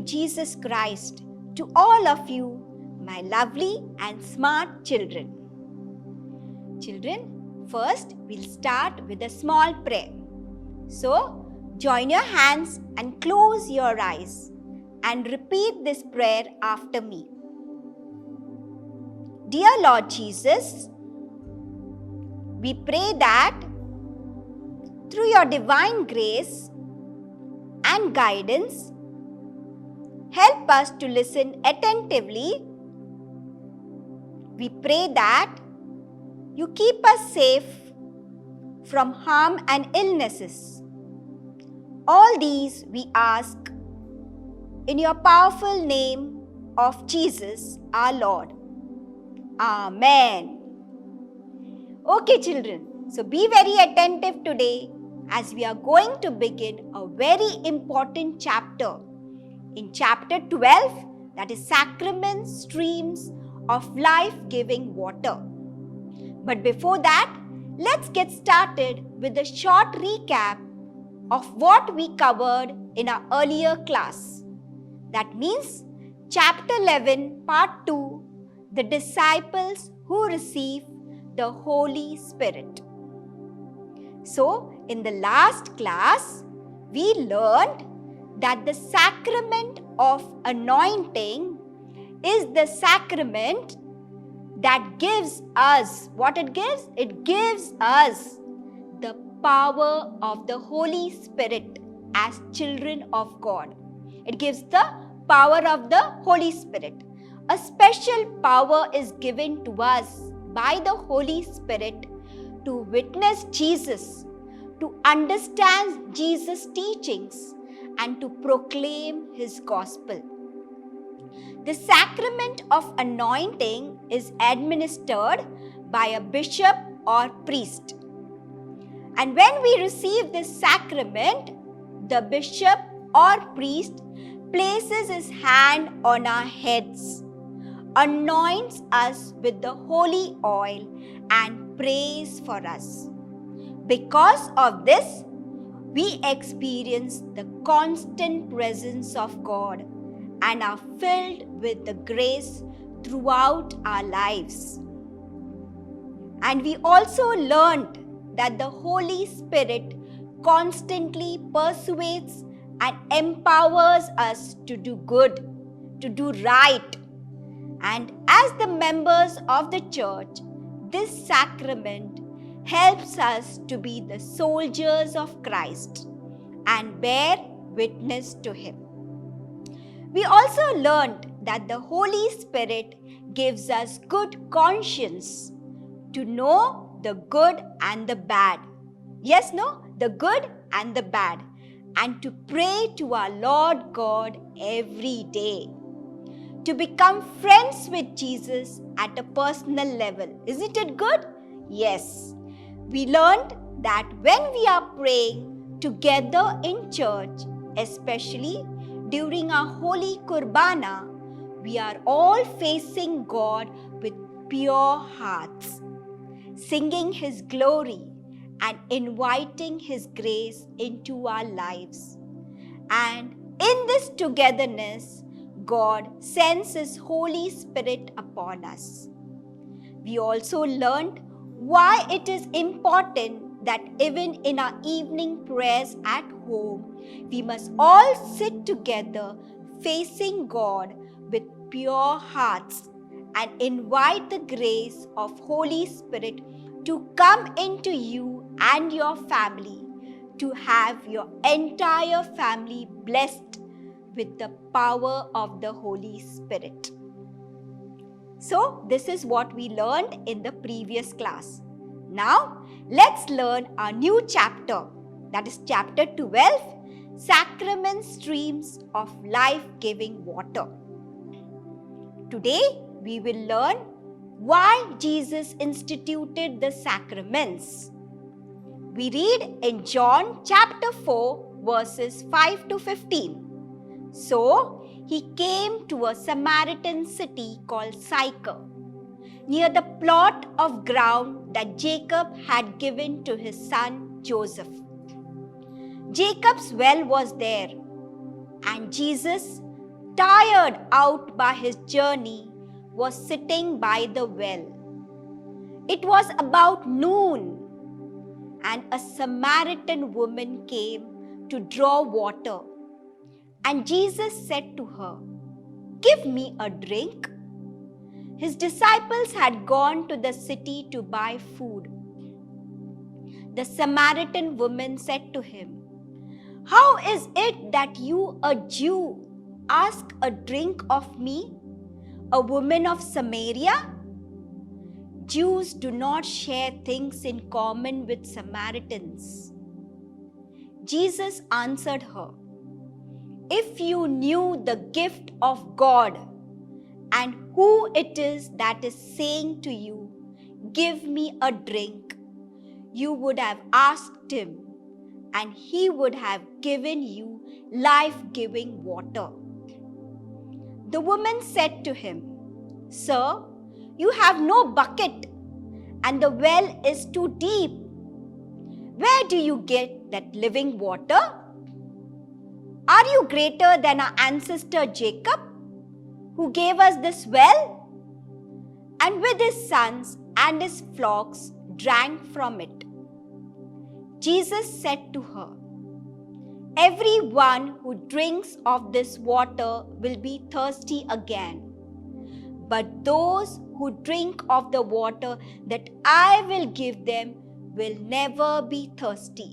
Jesus Christ, to all of you, my lovely and smart children. Children, first we'll start with a small prayer. So, join your hands and close your eyes and repeat this prayer after me. Dear Lord Jesus, we pray that through your divine grace and guidance, help us to listen attentively. We pray that you keep us safe from harm and illnesses. All these we ask in your powerful name of Jesus our Lord. Amen. Okay, children, so be very attentive today as we are going to begin a very important chapter. In chapter 12, that is Sacraments, Streams of Life-Giving Water. But before that, let's get started with a short recap of what we covered in our earlier class. That means chapter 11, part 2, the disciples who receive the Holy Spirit. So, in the last class, we learned that the sacrament of anointing is the sacrament that gives us, what it gives? It gives us the power of the Holy Spirit as children of God. It gives the power of the Holy Spirit. A special power is given to us by the Holy Spirit to witness Jesus, to understand Jesus' teachings, and to proclaim His gospel. The sacrament of anointing is administered by a bishop or priest. And when we receive this sacrament, the bishop or priest places his hand on our heads, anoints us with the holy oil, and prays for us. Because of this, we experience the constant presence of God and are filled with the grace throughout our lives. And we also learned that the Holy Spirit constantly persuades and empowers us to do good, to do right. And as the members of the church, this sacrament helps us to be the soldiers of Christ and bear witness to Him. We also learned that the Holy Spirit gives us good conscience to know the good and the bad. Yes, no? The good and the bad. And to pray to our Lord God every day. To become friends with Jesus at a personal level. Isn't it good? Yes. We learned that when we are praying together in church, especially during our Holy Kurbana, we are all facing God with pure hearts, singing His glory and inviting His grace into our lives. And in this togetherness, God sends His Holy Spirit upon us. We also learned why it is important that even in our evening prayers at home, we must all sit together facing God with pure hearts and invite the grace of Holy Spirit to come into you and your family, to have your entire family blessed with the power of the Holy Spirit. So, this is what we learned in the previous class. Now, let's learn our new chapter, that is chapter 12, Sacraments, Streams of Life-Giving Water. Today, we will learn why Jesus instituted the sacraments. We read in John chapter 4, verses 5 to 15. So, He came to a Samaritan city called Sychar, near the plot of ground that Jacob had given to his son Joseph. Jacob's well was there, and Jesus, tired out by his journey, was sitting by the well. It was about noon, and a Samaritan woman came to draw water. And Jesus said to her, "Give me a drink." His disciples had gone to the city to buy food. The Samaritan woman said to him, "How is it that you, a Jew, ask a drink of me, a woman of Samaria?" Jews do not share things in common with Samaritans. Jesus answered her, "If you knew the gift of God and who it is that is saying to you, 'Give me a drink,' you would have asked him, and he would have given you life-giving water." The woman said to him, "Sir, you have no bucket, and the well is too deep. Where do you get that living water? Are you greater than our ancestor Jacob, who gave us this well, and with his sons and his flocks drank from it?" Jesus said to her, "Everyone who drinks of this water will be thirsty again. But those who drink of the water that I will give them will never be thirsty.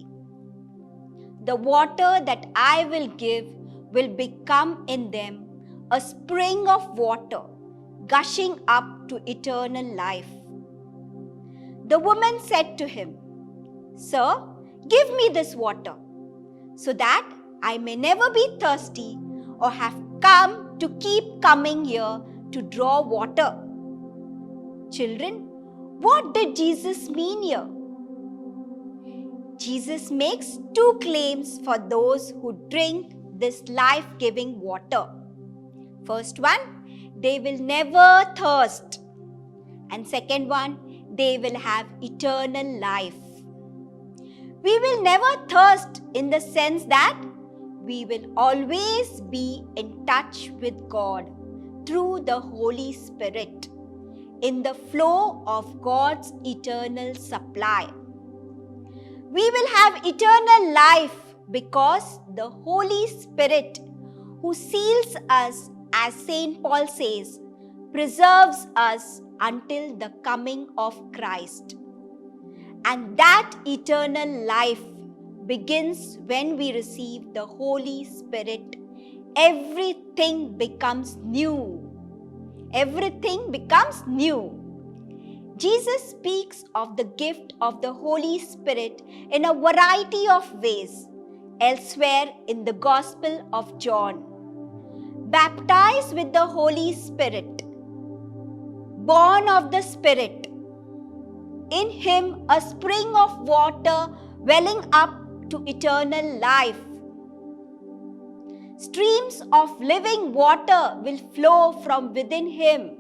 The water that I will give will become in them a spring of water, gushing up to eternal life." The woman said to him, "Sir, give me this water, so that I may never be thirsty or have come to keep coming here to draw water." Children, what did Jesus mean here? Jesus makes two claims for those who drink this life-giving water. First one, they will never thirst. And second one, they will have eternal life. We will never thirst in the sense that we will always be in touch with God through the Holy Spirit, in the flow of God's eternal supply. We will have eternal life because the Holy Spirit, who seals us, as St. Paul says, preserves us until the coming of Christ. And that eternal life begins when we receive the Holy Spirit. Everything becomes new. Everything becomes new. Jesus speaks of the gift of the Holy Spirit in a variety of ways elsewhere in the Gospel of John. Baptized with the Holy Spirit, born of the Spirit, in him a spring of water welling up to eternal life. Streams of living water will flow from within him.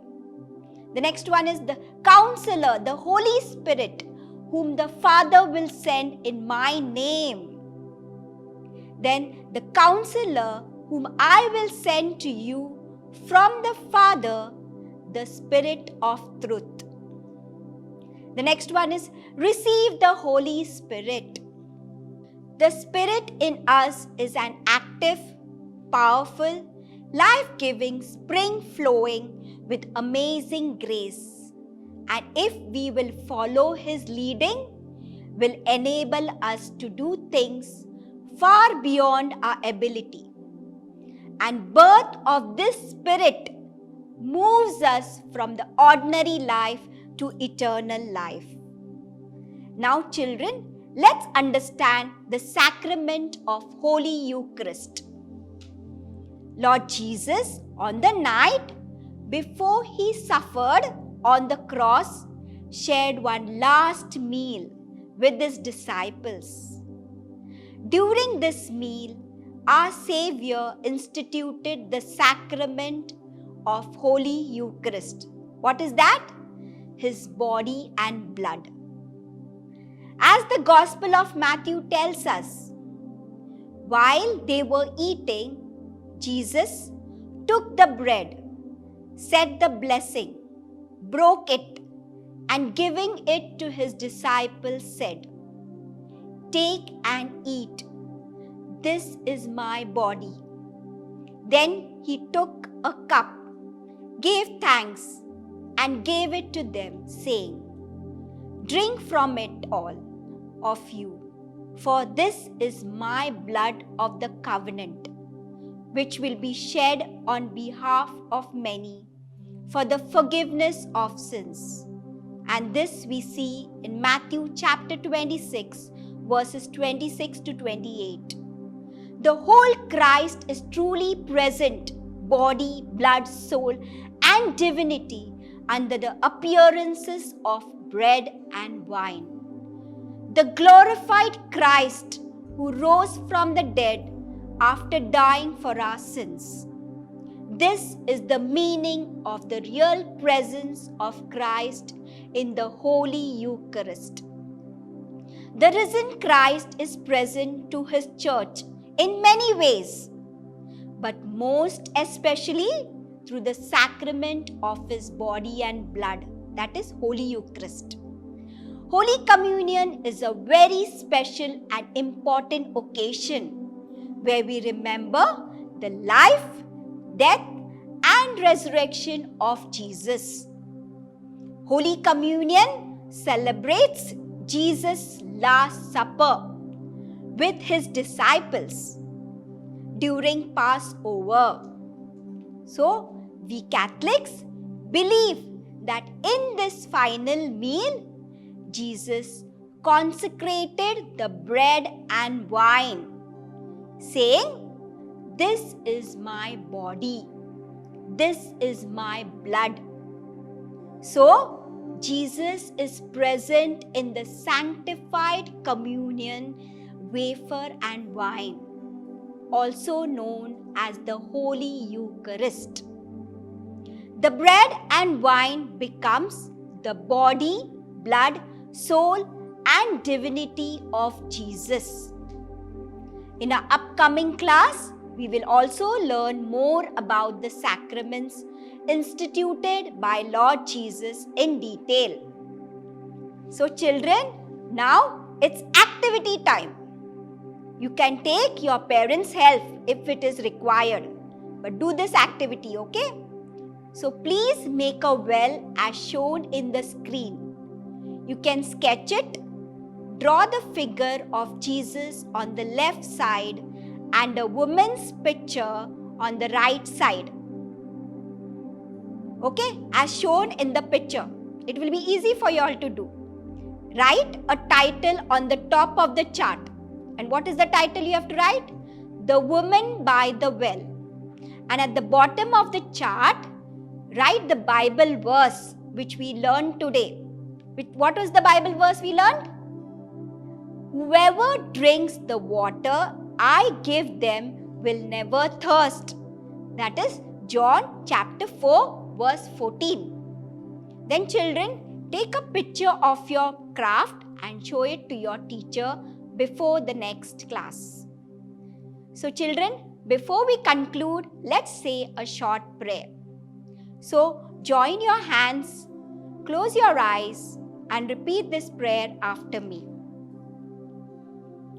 The next one is the Counselor, the Holy Spirit, whom the Father will send in my name. Then the Counselor, whom I will send to you from the Father, the Spirit of truth. The next one is receive the Holy Spirit. The Spirit in us is an active, powerful, life-giving spring flowing with amazing grace. And if we will follow His leading, will enable us to do things far beyond our ability. And birth of this Spirit moves us from the ordinary life to eternal life. Now, children, let's understand the sacrament of Holy Eucharist. Lord Jesus, on the night before He suffered on the cross, shared one last meal with His disciples. During this meal, our Savior instituted the sacrament of Holy Eucharist. What is that? His body and blood. As the Gospel of Matthew tells us, while they were eating, Jesus took the bread, said the blessing, broke it, and giving it to his disciples said, "Take and eat. This is my body." Then he took a cup, gave thanks, and gave it to them, saying, "Drink from it, all of you, for this is my blood of the covenant, which will be shed on behalf of many for the forgiveness of sins." And this we see in Matthew chapter 26, verses 26 to 28. The whole Christ is truly present, body, blood, soul, and divinity, under the appearances of bread and wine. The glorified Christ who rose from the dead after dying for our sins. This is the meaning of the real presence of Christ in the Holy Eucharist. The risen Christ is present to his church in many ways, but most especially through the sacrament of his body and blood, that is Holy Eucharist. Holy Communion is a very special and important occasion where we remember the life, death, and resurrection of Jesus. Holy Communion celebrates Jesus' Last Supper with his disciples during Passover. So, we Catholics believe that in this final meal, Jesus consecrated the bread and wine, saying, "This is my body, this is my blood." So, Jesus is present in the sanctified communion, wafer and wine, also known as the Holy Eucharist. The bread and wine becomes the body, blood, soul, and divinity of Jesus. In our upcoming class, we will also learn more about the sacraments instituted by Lord Jesus in detail. So children, now it's activity time. You can take your parents' help if it is required, but do this activity, okay? So please make a well as shown in the screen. You can sketch it, draw the figure of Jesus on the left side and a woman's picture on the right side. Okay, as shown in the picture. It will be easy for you all to do. Write a title on the top of the chart. And what is the title you have to write? The Woman by the Well. And at the bottom of the chart, write the Bible verse which we learned today. What was the Bible verse we learned? "Whoever drinks the water I give them will never thirst." That is John chapter 4 verse 14. Then children, take a picture of your craft and show it to your teacher before the next class. So children, before we conclude, let's say a short prayer. So join your hands, close your eyes, and repeat this prayer after me.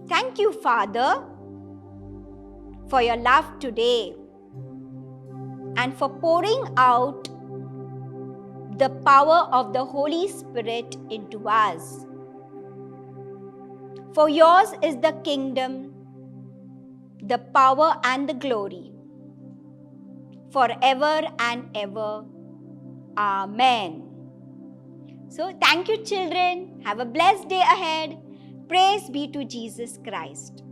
Thank you, Father, for your love today and for pouring out the power of the Holy Spirit into us. For yours is the kingdom, the power and the glory, forever and ever. Amen. So thank you children. Have a blessed day ahead. Praise be to Jesus Christ.